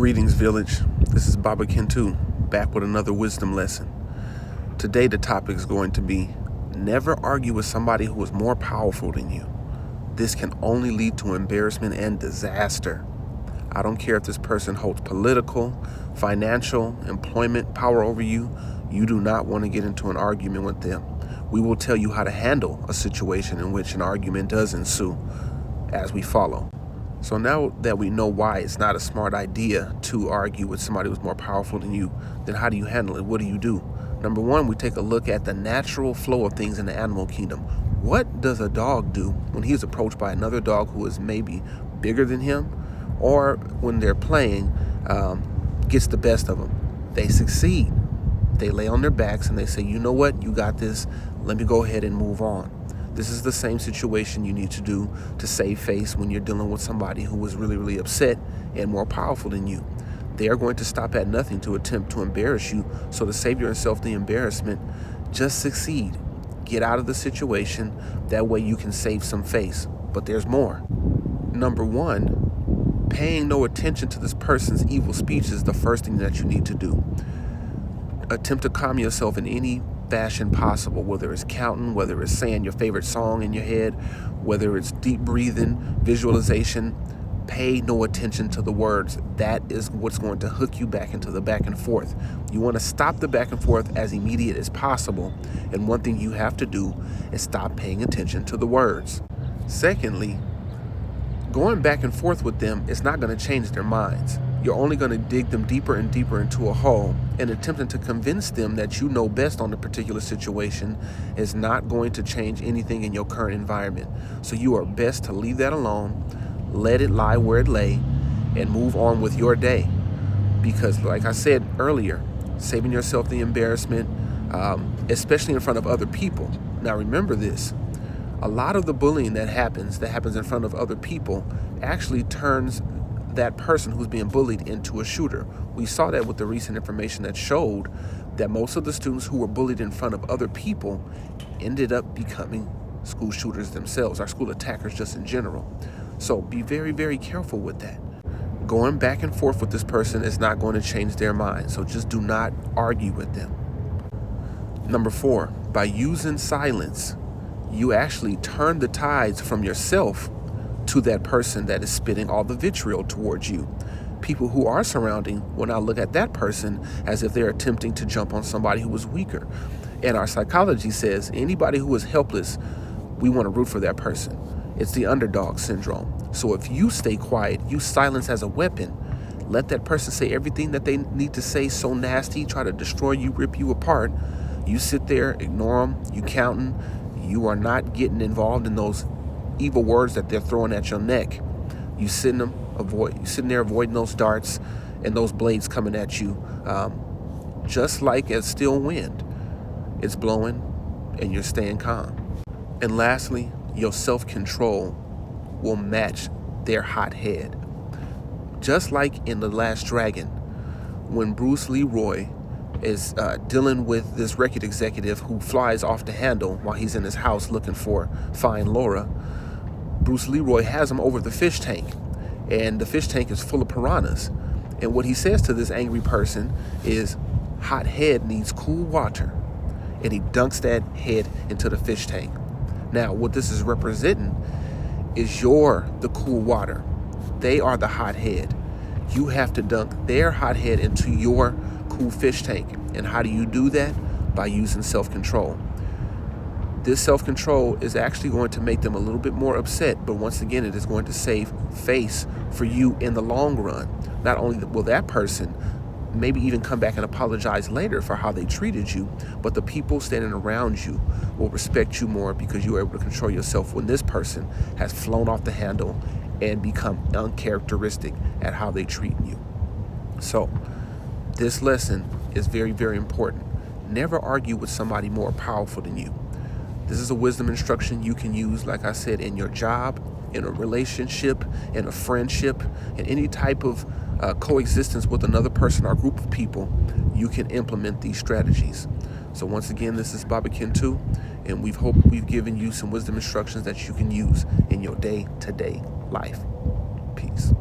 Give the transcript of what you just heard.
Greetings, village. This is Baba Kenwould, back with another wisdom lesson. Today, the topic is going to be never argue with somebody who is more powerful than you. This can only lead to embarrassment and disaster. I don't care if this person holds political, financial, employment power over you. You do not want to get into an argument with them. We will tell you how to handle a situation in which an argument does ensue as we follow. So now that we know why it's not a smart idea to argue with somebody who's more powerful than you, then how do you handle it? What do? Number one, we take a look at the natural flow of things in the animal kingdom. What does a dog do when he's approached by another dog who is maybe bigger than him, or when they're playing, gets the best of them? They succeed. They lay on their backs and they say, you know what, you got this. Let me go ahead and move on. This is the same situation you need to do to save face when you're dealing with somebody who is really, really upset and more powerful than you. They are going to stop at nothing to attempt to embarrass you. So to save yourself the embarrassment, just succeed. Get out of the situation. That way you can save some face. But there's more. Number one, paying no attention to this person's evil speech is the first thing that you need to do. Attempt to calm yourself in any fashion possible, whether it's counting, whether it's saying your favorite song in your head, whether it's deep breathing, visualization. Pay no attention to the words. That is what's going to hook you back into the back and forth. You want to stop the back and forth as immediate as possible. And one thing you have to do is stop paying attention to the words. Secondly, going back and forth with them is not going to change their minds. You're only going to dig them deeper and deeper into a hole, and attempting to convince them that you know best on the particular situation is not going to change anything in your current environment. So you are best to leave that alone, let it lie where it lay, and move on with your day. Because like I said earlier, saving yourself the embarrassment, especially in front of other people. Now remember this, a lot of the bullying that happens in front of other people actually turns that person who's being bullied into a shooter. We saw that with the recent information that showed that most of the students who were bullied in front of other people ended up becoming school shooters themselves, or school attackers just in general. So be very, very careful with that. Going back and forth with this person is not going to change their mind, so just do not argue with them. Number four, by using silence, you actually turn the tides from yourself to that person that is spitting all the vitriol towards you. People who are surrounding will now look at that person as if they're attempting to jump on somebody who is weaker. And our psychology says anybody who is helpless, we want to root for that person. It's the underdog syndrome. So if you stay quiet, use silence as a weapon, let that person say everything that they need to say so nasty, try to destroy you, rip you apart. You sit there, ignore them, you counting. You are not getting involved in those evil words that they're throwing at your neck. You sitting there avoiding those darts and those blades coming at you, just like a still wind. It's blowing and you're staying calm. And lastly, your self-control will match their hot head. Just like in The Last Dragon, when Bruce Leroy is dealing with this record executive who flies off the handle while he's in his house looking for Fine Laura, Bruce Leroy has him over the fish tank, and the fish tank is full of piranhas. And what he says to this angry person is, hot head needs cool water. And he dunks that head into the fish tank. Now, what this is representing is you're the cool water. They are the hot head. You have to dunk their hot head into your cool fish tank. And how do you do that? By using self-control. This self-control is actually going to make them a little bit more upset, but once again, it is going to save face for you in the long run. Not only will that person maybe even come back and apologize later for how they treated you, but the people standing around you will respect you more because you are able to control yourself when this person has flown off the handle and become uncharacteristic at how they treat you. So this lesson is very, very important. Never argue with somebody more powerful than you. This is a wisdom instruction you can use, like I said, in your job, in a relationship, in a friendship, in any type of coexistence with another person or group of people. You can implement these strategies. So once again, this is Baba Kenwoud, and we've given you some wisdom instructions that you can use in your day-to-day life. Peace.